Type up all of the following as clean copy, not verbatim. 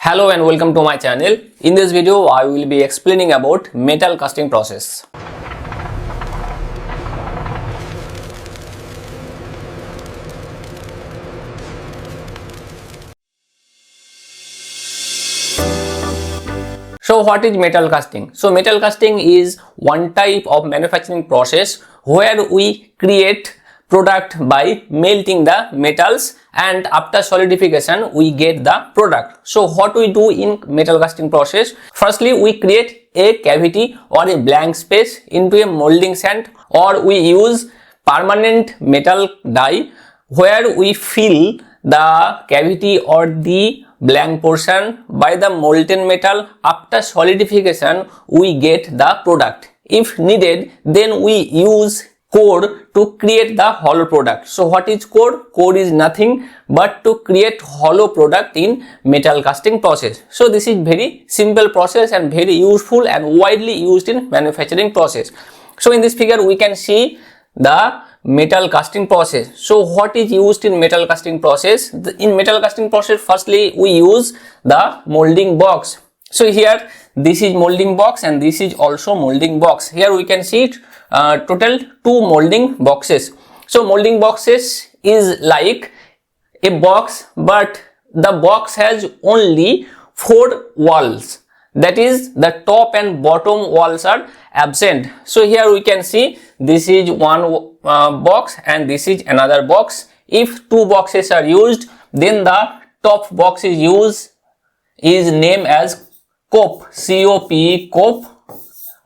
Hello and welcome to my channel. In this video I will be explaining about metal casting process. So what is metal casting? So metal casting is one type of manufacturing process where we create product by melting the metals, and after solidification we get the product. So what we do in metal casting process? Firstly, we create a cavity or a blank space into a molding sand, or we use permanent metal die where we fill the cavity or the blank portion by the molten metal. After solidification we get the product. If needed, then we use core to create the hollow product. So what is core? Core is nothing but to create hollow product in metal casting process. So this is very simple process and very useful and widely used in manufacturing process. So in this figure we can see the metal casting process. So what is used in metal casting process? In metal casting process, firstly we use the molding box. So here this is molding box and this is also molding box. Here we can see it, total 2 molding boxes. So molding boxes is like a box, but the box has only 4 walls. That is, the top and bottom walls are absent. So here we can see this is one box and this is another box. If 2 boxes are used, then the top box is named as cope, C-O-P-E, cope,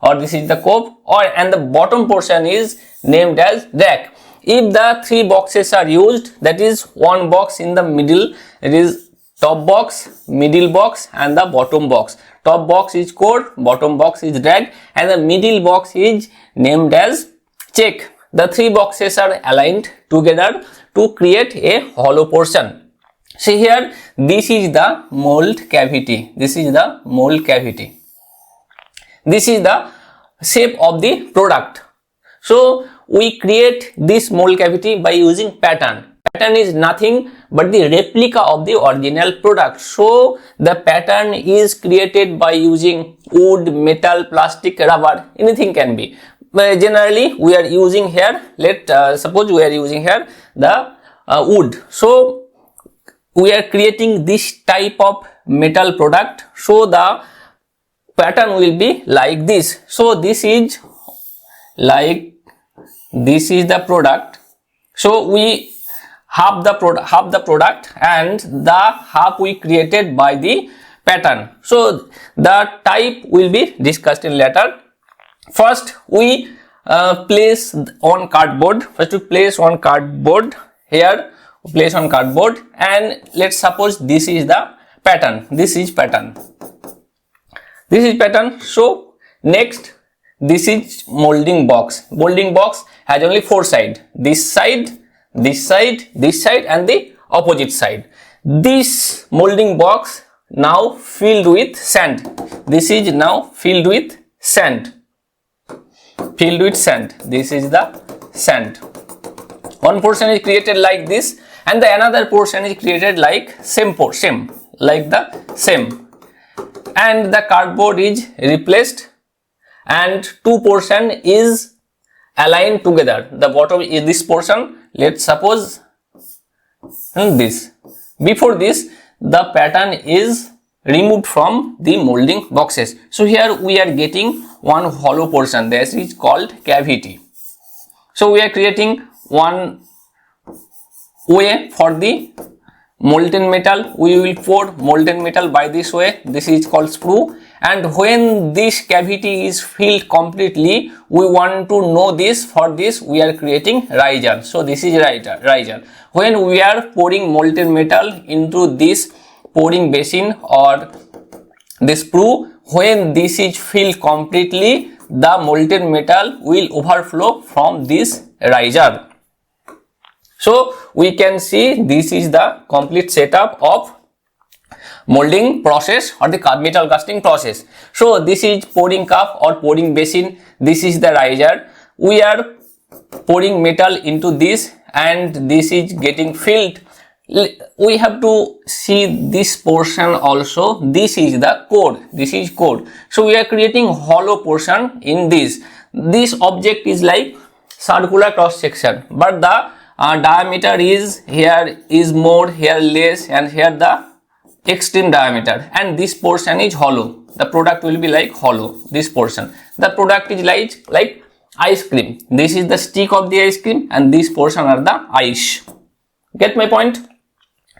or this is the cope, and the bottom portion is named as rack. If the 3 boxes are used, that is one box in the middle, it is top box, middle box and the bottom box. Top box is core, bottom box is rack, and the middle box is named as check. The 3 boxes are aligned together to create a hollow portion. See here, this is the mold cavity. This is the mold cavity. This is the shape of the product. So we create this mold cavity by using pattern. Pattern is nothing but the replica of the original product. So the pattern is created by using wood, metal, plastic, rubber, anything can be. But generally we are using here, suppose we are using here the wood. So we are creating this type of metal product. So the pattern will be like this. So this is like, this is the product. So we half the product and the half we created by the pattern. So the type will be discussed in later. First we place on cardboard. First we place on cardboard. Here place on cardboard, and let's suppose this is the pattern. This is pattern. This is pattern. So next, this is molding box. Molding box has only 4 sides. This side, this side, this side, and the opposite side. This molding box now filled with sand. This is now filled with sand. Filled with sand. This is the sand. One portion is created like this, and the another portion is created like same, like the same. And the cardboard is replaced, and 2 portion is aligned together. The bottom is this portion. Let's suppose this. Before this, the pattern is removed from the molding boxes. So here we are getting one hollow portion. This is called cavity. So we are creating one way for the molten metal. We will pour molten metal by this way. This is called sprue. And when this cavity is filled completely, we want to know this. For this we are creating riser. So this is riser. When we are pouring molten metal into this pouring basin or this sprue, when this is filled completely, the molten metal will overflow from this riser. So we can see this is the complete setup of molding process or the metal casting process. So this is pouring cup or pouring basin. This is the riser. We are pouring metal into this, and this is getting filled we have to see this portion also. This is the core, this is core. So we are creating hollow portion in this. This object is like circular cross section, but the diameter is here is more, here less, and here the extreme diameter, and this portion is hollow. The product will be like hollow, this portion. The product is like ice cream. This is the stick of the ice cream and this portion are the ice. Get my point?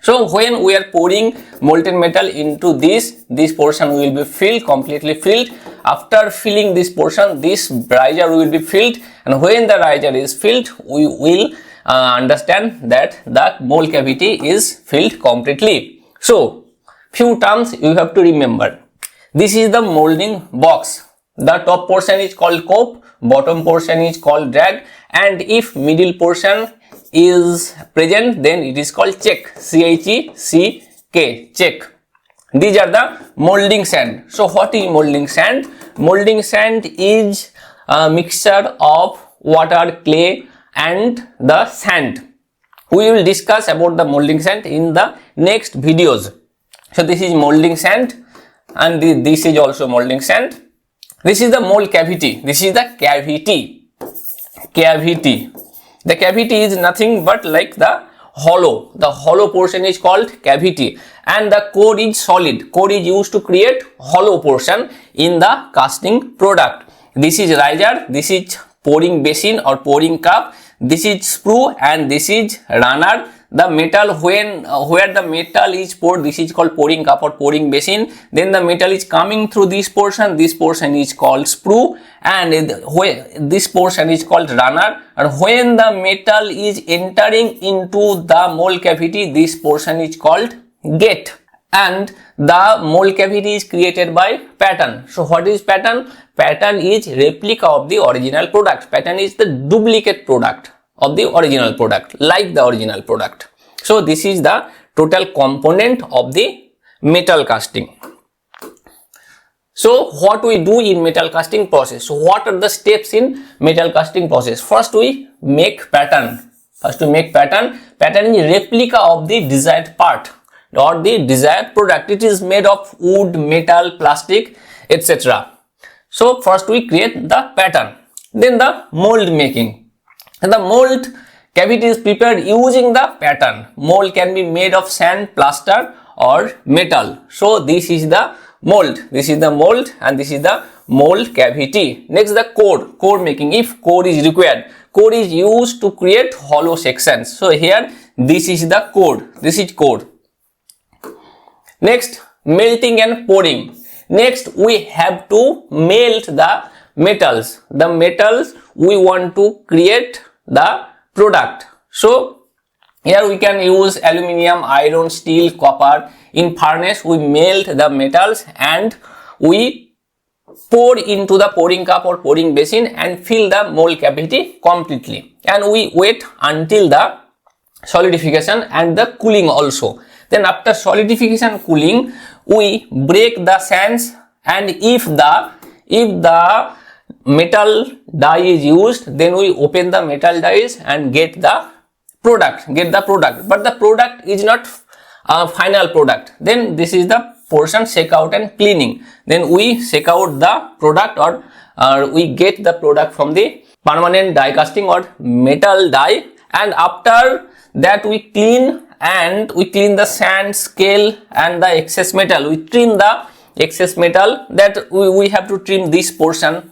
So when we are pouring molten metal into this portion will be filled, completely filled. After filling this portion, this riser will be filled, and when the riser is filled, we will understand that the mold cavity is filled completely. So few terms you have to remember. This is the molding box. The top portion is called cope, bottom portion is called drag, and if middle portion is present, then it is called check, C-H-E-C-K, check. These are the molding sand. So what is molding sand? Molding sand is a mixture of water, clay and the sand. We will discuss about the molding sand in the next videos. So this is molding sand, and this is also molding sand. This is the mold cavity. This is the cavity. The cavity is nothing but like the hollow. The hollow portion is called cavity, and the core is solid. Core is used to create hollow portion in the casting product. This is riser, this is pouring basin or pouring cup, this is sprue, and this is runner. The metal, where the metal is poured, this is called pouring cup or pouring basin. Then the metal is coming through this portion is called sprue, and this portion is called runner. And when the metal is entering into the mold cavity, this portion is called gate. And the mold cavity is created by pattern. So what is pattern? Pattern is replica of the original product. Pattern is the duplicate product of the original product, like the original product. So this is the total component of the metal casting. So what we do in metal casting process? So what are the steps in metal casting process? First we make pattern. Pattern is replica of the desired part or the desired product. It is made of wood, metal, plastic, etc. So first we create the pattern. Then the mold making. And the mold cavity is prepared using the pattern. Mold can be made of sand, plaster or metal. So this is the mold. This is the mold and this is the mold cavity. Next the core making. If core is required, core is used to create hollow sections. So here this is the core. This is core. Next melting and pouring. Next we have to melt the metals. The metals we want to create the product. So here we can use aluminium, iron, steel, copper. In furnace we melt the metals and we pour into the pouring cup or pouring basin and fill the mold cavity completely, and we wait until the solidification and the cooling also. Then after solidification, cooling, we break the sands, and if the metal die is used, then we open the metal dies and get the product. But the product is not a final product. Then this is the portion shake out and cleaning. Then we shake out the product or we get the product from the permanent die casting or metal die, and after that we clean the sand, scale and the excess metal. We trim the excess metal, that we have to trim this portion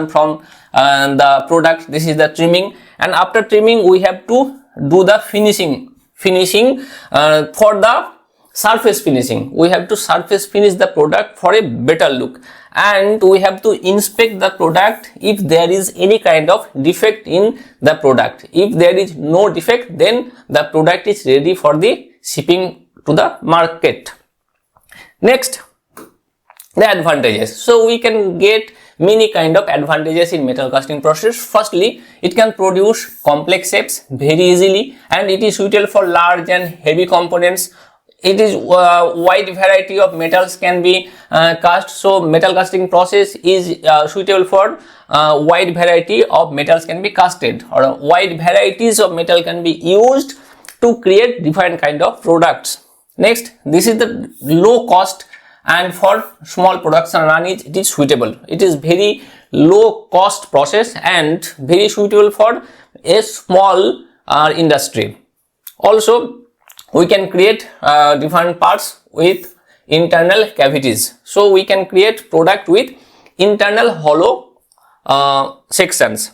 from the product. This is the trimming, and after trimming we have to do the finishing for the surface finishing. We have to surface finish the product for a better look, and we have to inspect the product if there is any kind of defect in the product. If there is no defect, then the product is ready for the shipping to the market. Next, the advantages. So we can get many kind of advantages in metal casting process. Firstly, it can produce complex shapes very easily, and it is suitable for large and heavy components. It is wide variety of metals can be cast. So metal casting process is suitable for wide variety of metals can be casted, or wide varieties of metal can be used to create different kind of products. Next, this is the low cost, and for small production run it is suitable. It is very low cost process and very suitable for a small industry. Also, we can create different parts with internal cavities. So we can create product with internal hollow sections.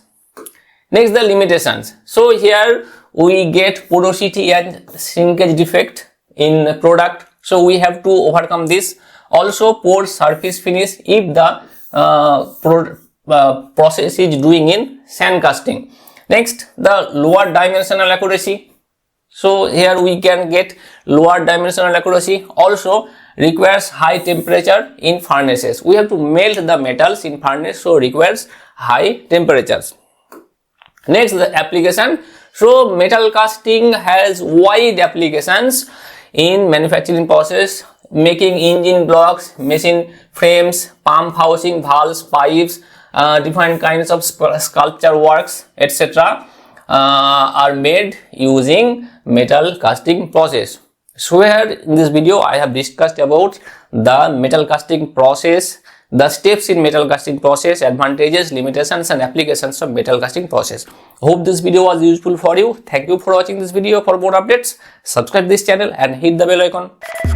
Next, the limitations. So here we get porosity and shrinkage defect in product. So we have to overcome this. Also, poor surface finish if the process is doing in sand casting. Next, the lower dimensional accuracy. So here we can get lower dimensional accuracy. Also requires high temperature in furnaces. We have to melt the metals in furnace, so requires high temperatures. Next, the application. So metal casting has wide applications in manufacturing process, making engine blocks, machine frames, pump housing, valves, pipes, different kinds of sculpture works, etc. Are made using metal casting process. So here in this video I have discussed about the metal casting process, the steps in metal casting process, advantages, limitations and applications of metal casting process. Hope this video was useful for you. Thank you for watching this video. For more updates, subscribe this channel and hit the bell icon.